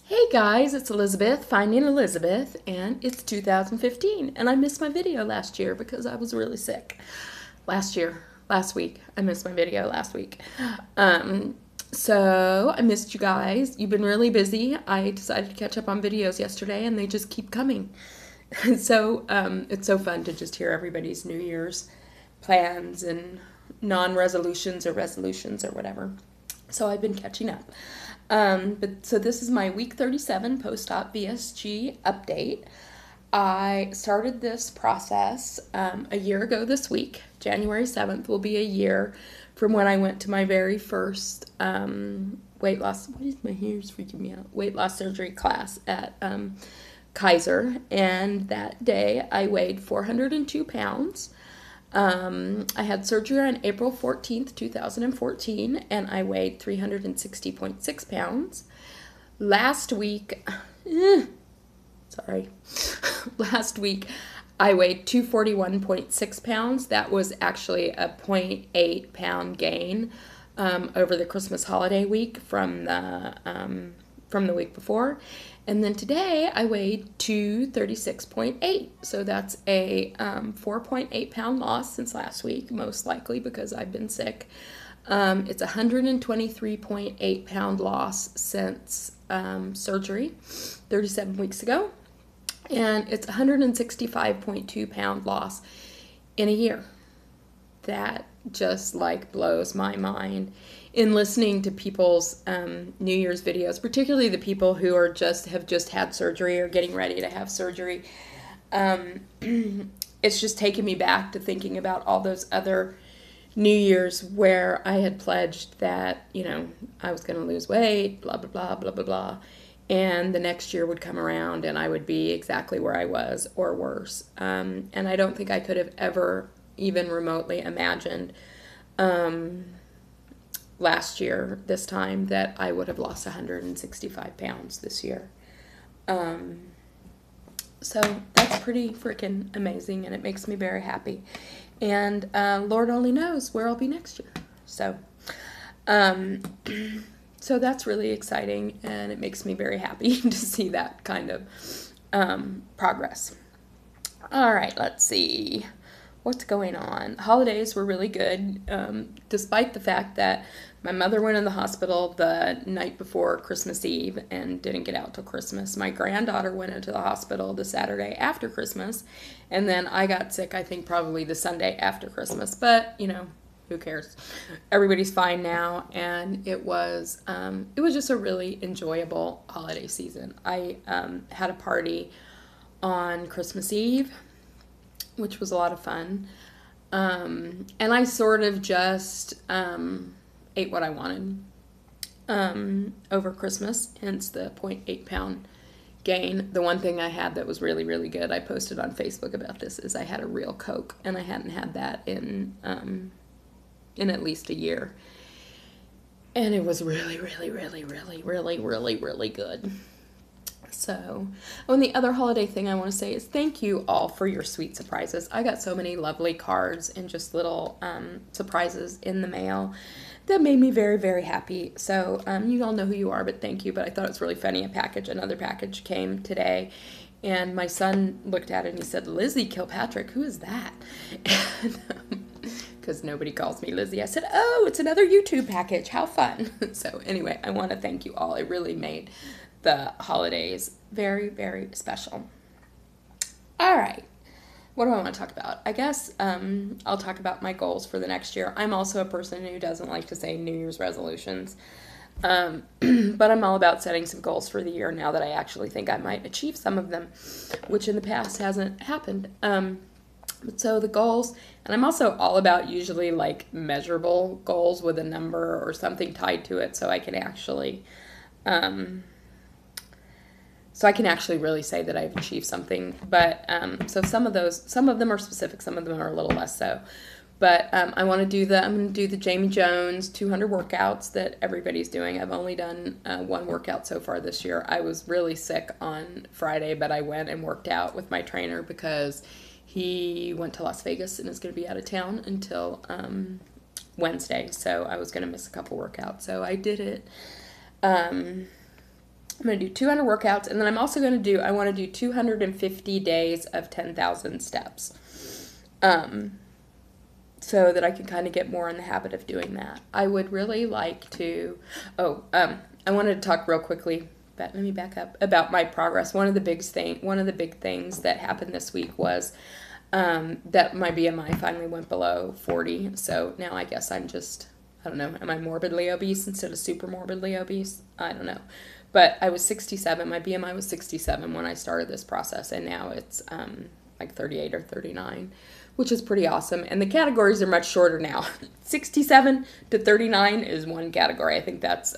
Hey guys, it's Elizabeth, Finding Elizabeth, and it's 2015, and I missed my video last year because I was really sick. Last week. I missed my video last week. So I missed you guys. You've been really busy. I decided to catch up on videos yesterday, and they just keep coming. So it's so fun to just hear everybody's New Year's plans and non-resolutions or resolutions or whatever. So I've been catching up. So this is my week 37 post-op VSG update. I started this process a year ago this week. January 7th will be a year from when I went to my very first weight loss. What is my hair's freaking me out? Weight loss surgery class at Kaiser, and that day I weighed 402 pounds. I had surgery on April 14th, 2014, and I weighed 360.6 pounds. Last week, last week I weighed 241.6 pounds. That was actually a 0.8 pound gain over the Christmas holiday week from the week before. And then today I weighed 236.8. So that's a 4.8 pound loss since last week, most likely because I've been sick. It's a 123.8 pound loss since surgery 37 weeks ago. And it's a 165.2 pound loss in a year. That just like blows my mind. In listening to people's New Year's videos, particularly the people who are have just had surgery or getting ready to have surgery, it's just taken me back to thinking about all those other New Year's where I had pledged that, I was going to lose weight, blah, blah, blah, blah, blah, blah. And the next year would come around and I would be exactly where I was or worse. And I don't think I could have ever even remotely imagined last year, this time, that I would have lost 165 pounds this year. So that's pretty freaking amazing, and it makes me very happy. And Lord only knows where I'll be next year. So, so that's really exciting, and it makes me very happy to see that kind of progress. All right, let's see. What's going on? Holidays were really good, despite the fact that my mother went in the hospital the night before Christmas Eve and didn't get out till Christmas. My granddaughter went into the hospital the Saturday after Christmas, and then I got sick, I think probably the Sunday after Christmas. But, who cares? Everybody's fine now, and it was just a really enjoyable holiday season. I had a party on Christmas Eve, which was a lot of fun. And I sort of just ate what I wanted over Christmas, hence the 0.8 pound gain. The one thing I had that was really, really good, I posted on Facebook about this, is I had a real Coke, and I hadn't had that in at least a year. And it was really, really, really, really, really, really, really good. So, and the other holiday thing I want to say is thank you all for your sweet surprises. I got so many lovely cards and just little surprises in the mail that made me very, very happy. So, you all know who you are, but thank you. But I thought it was really funny. Another package came today, and my son looked at it and he said, "Lizzie Kilpatrick, who is that?" And because nobody calls me Lizzie, I said, "Oh, it's another YouTube package. How fun." So anyway, I want to thank you all. It really made the holidays very, very special. All right. What do I want to talk about? I guess I'll talk about my goals for the next year. I'm also a person who doesn't like to say New Year's resolutions, but I'm all about setting some goals for the year now that I actually think I might achieve some of them, which in the past hasn't happened. So the goals, and I'm also all about usually like measurable goals with a number or something tied to it, so I can actually really say that I've achieved something. But so some of them are specific, some of them are a little less so. But I'm going to do the Jamie Jones 200 workouts that everybody's doing. I've only done one workout so far this year. I was really sick on Friday, but I went and worked out with my trainer because he went to Las Vegas and is going to be out of town until Wednesday. So I was going to miss a couple workouts. So I did it. I'm going to do 200 workouts, and then I'm also going to do, I want to do 250 days of 10,000 steps. So that I can kind of get more in the habit of doing that. I would really like to, I wanted to talk real quickly, but let me back up, about my progress. One of the big things that happened this week was that my BMI finally went below 40. So now I guess I'm just, I don't know, am I morbidly obese instead of super morbidly obese? I don't know. But I was 67, my BMI was 67 when I started this process, and now it's like 38 or 39, which is pretty awesome. And the categories are much shorter now. 67 to 39 is one category. I think that's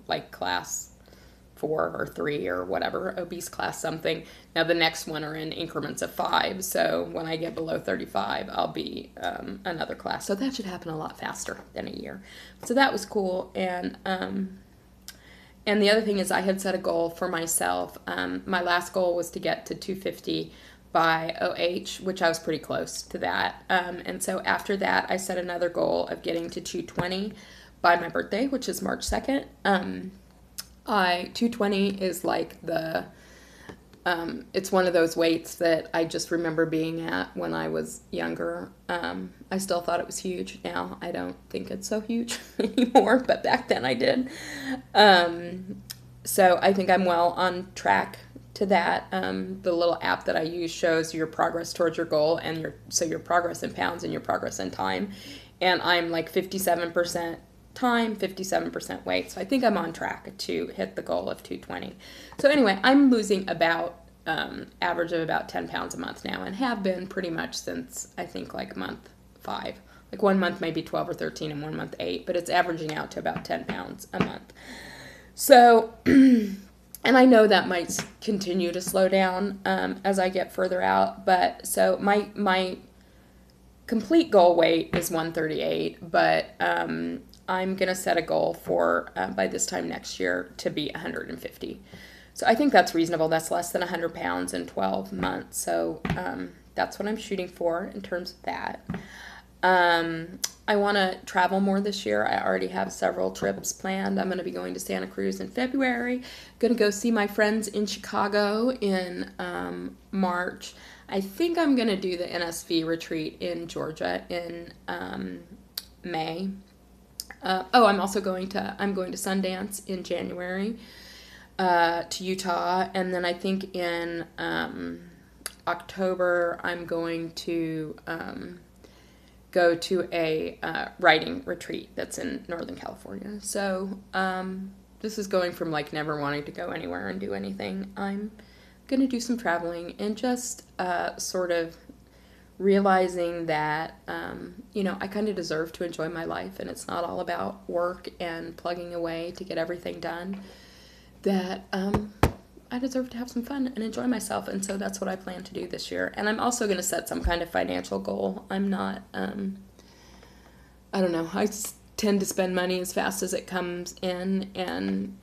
like class 4 or 3 or whatever, obese class something. Now the next one are in increments of 5. So when I get below 35, I'll be another class. So that should happen a lot faster than a year. So that was cool. And the other thing is I had set a goal for myself. My last goal was to get to 250 by OH, which I was pretty close to that. And so after that, I set another goal of getting to 220 by my birthday, which is March 2nd. 220 is like it's one of those weights that I just remember being at when I was younger. I still thought it was huge. Now I don't think it's so huge anymore, but back then I did. So I think I'm well on track to that. The little app that I use shows your progress towards your goal, and your progress in pounds and your progress in time. And I'm like 57% time, 57% weight. So I think I'm on track to hit the goal of 220. So anyway, I'm losing about average of about 10 pounds a month now, and have been pretty much since I think like month 5. Like 1 month maybe 12 or 13 and 1 month 8, but it's averaging out to about 10 pounds a month. So, and I know that might continue to slow down as I get further out, but so my complete goal weight is 138, but I'm going to set a goal for by this time next year to be 150. So I think that's reasonable. That's less than 100 pounds in 12 months. So that's what I'm shooting for in terms of that. I want to travel more this year. I already have several trips planned. I'm going to be going to Santa Cruz in February. Going to go see my friends in Chicago in March. I think I'm going to do the NSV retreat in Georgia in May. I'm also going to Sundance in January, to Utah, and then I think in October I'm going to go to a writing retreat that's in Northern California. So this is going from like never wanting to go anywhere and do anything. I'm going to do some traveling and just sort of realizing that, I kind of deserve to enjoy my life, and it's not all about work and plugging away to get everything done, that I deserve to have some fun and enjoy myself, and so that's what I plan to do this year. And I'm also going to set some kind of financial goal. I'm not, I don't know, I tend to spend money as fast as it comes in, and,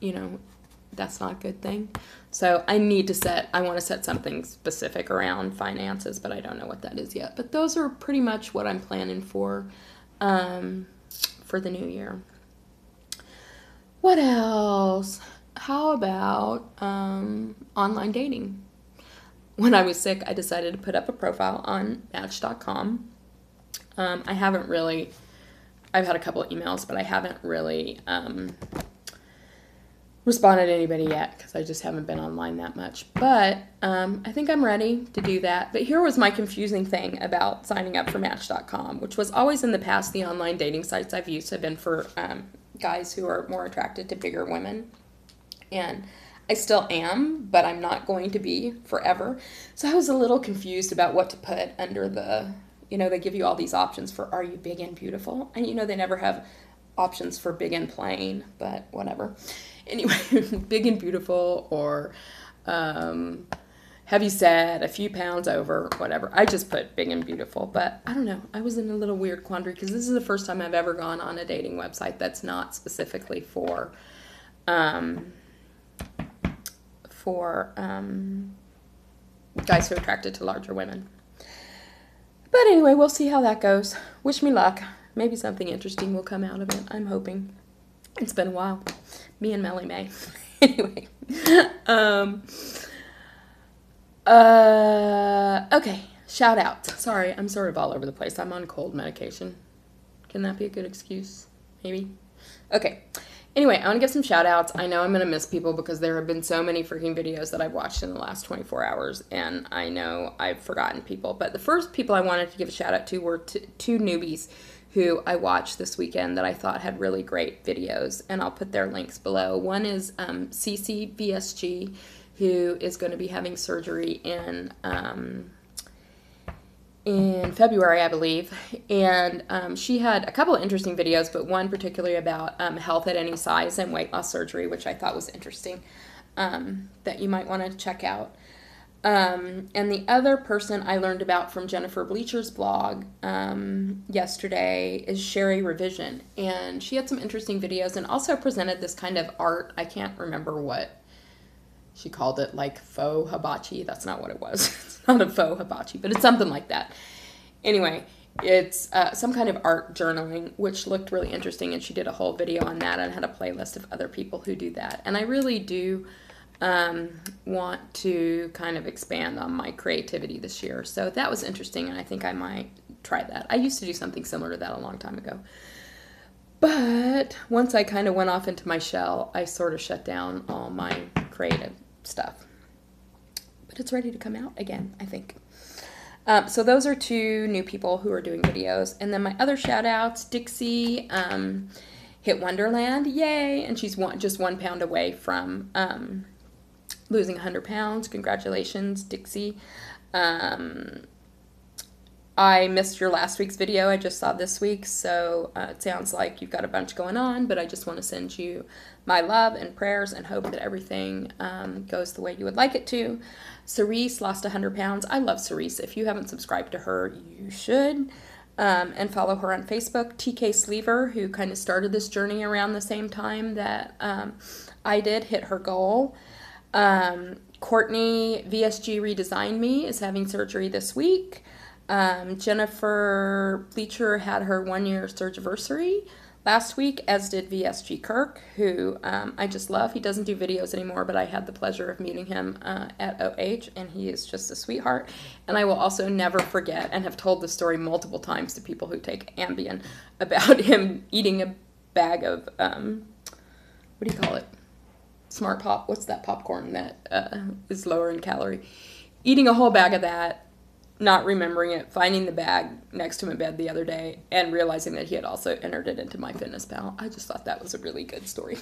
that's not a good thing. So I want to set something specific around finances, but I don't know what that is yet. But those are pretty much what I'm planning for the new year. What else? How about online dating? When I was sick, I decided to put up a profile on Match.com. I've had a couple of emails, but I haven't really responded to anybody yet because I just haven't been online that much. But I think I'm ready to do that. But here was my confusing thing about signing up for Match.com, which was always in the past the online dating sites I've used have been for guys who are more attracted to bigger women. And I still am, but I'm not going to be forever. So I was a little confused about what to put under the, they give you all these options for are you big and beautiful? And they never have options for big and plain, but whatever. Anyway, big and beautiful, or heavy set, a few pounds over, whatever. I just put big and beautiful, but I don't know. I was in a little weird quandary because this is the first time I've ever gone on a dating website that's not specifically for guys who are attracted to larger women. But anyway, we'll see how that goes. Wish me luck. Maybe something interesting will come out of it. I'm hoping. It's been a while. Me and Melly May. Anyway. Okay. Shout out. Sorry, I'm sort of all over the place. I'm on cold medication. Can that be a good excuse? Maybe. Okay. Anyway, I want to give some shout outs. I know I'm going to miss people because there have been so many freaking videos that I've watched in the last 24 hours, and I know I've forgotten people. But the first people I wanted to give a shout out to were two newbies who I watched this weekend that I thought had really great videos, and I'll put their links below. One is CCVSG, who is going to be having surgery in February, I believe, and she had a couple of interesting videos, but one particularly about health at any size and weight loss surgery, which I thought was interesting, that you might want to check out. And the other person I learned about from Jennifer Bleacher's blog yesterday is Sheri Revision, and she had some interesting videos and also presented this kind of art. I can't remember what she called it, like faux hibachi. That's not what it was. It's not a faux hibachi, but it's something like that. Anyway, it's some kind of art journaling, which looked really interesting, and she did a whole video on that and had a playlist of other people who do that. And I really do want to kind of expand on my creativity this year. So that was interesting, and I think I might try that. I used to do something similar to that a long time ago. But once I kind of went off into my shell, I sort of shut down all my creative stuff. But it's ready to come out again, I think. So those are two new people who are doing videos. And then my other shout outs, Dixie hit Wonderland, yay! And she's just 1 pound away from losing 100 pounds. Congratulations, Dixie. I missed your last week's video. I just saw this week's, so it sounds like you've got a bunch going on, but I just want to send you my love and prayers and hope that everything goes the way you would like it to. Cerise lost 100 pounds. I love Cerise. If you haven't subscribed to her, you should. And follow her on Facebook. TK Sleever, who kind of started this journey around the same time that I did, hit her goal. Courtney VSG Redesigned Me is having surgery this week. Jennifer Bleacher had her 1-year surgiversary last week, as did VSG Kirk, who I just love. He doesn't do videos anymore, but I had the pleasure of meeting him at OH, and he is just a sweetheart. And I will also never forget, and have told the story multiple times to people who take Ambien, about him eating a bag of, what do you call it? Smart Pop. What's that popcorn that is lower in calorie? Eating a whole bag of that, not remembering it, finding the bag next to him in bed the other day, and realizing that he had also entered it into MyFitnessPal. I just thought that was a really good story.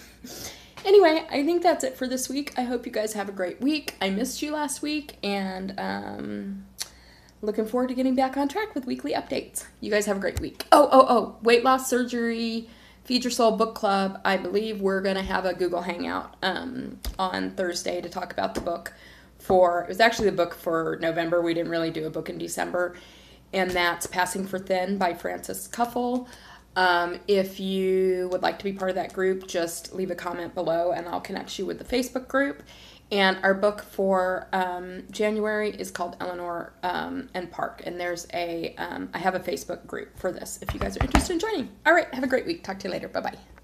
Anyway, I think that's it for this week. I hope you guys have a great week. I missed you last week, and looking forward to getting back on track with weekly updates. You guys have a great week. Oh, weight loss surgery, Feed Your Soul book club. I believe we're going to have a Google Hangout on Thursday to talk about the book. It was actually the book for November. We didn't really do a book in December, and that's Passing for Thin by Frances Cuffle. If you would like to be part of that group, just leave a comment below and I'll connect you with the Facebook group. And our book for January is called Eleanor and Park, and there's I have a Facebook group for this if you guys are interested in joining. All right, have a great week. Talk to you later. Bye-bye.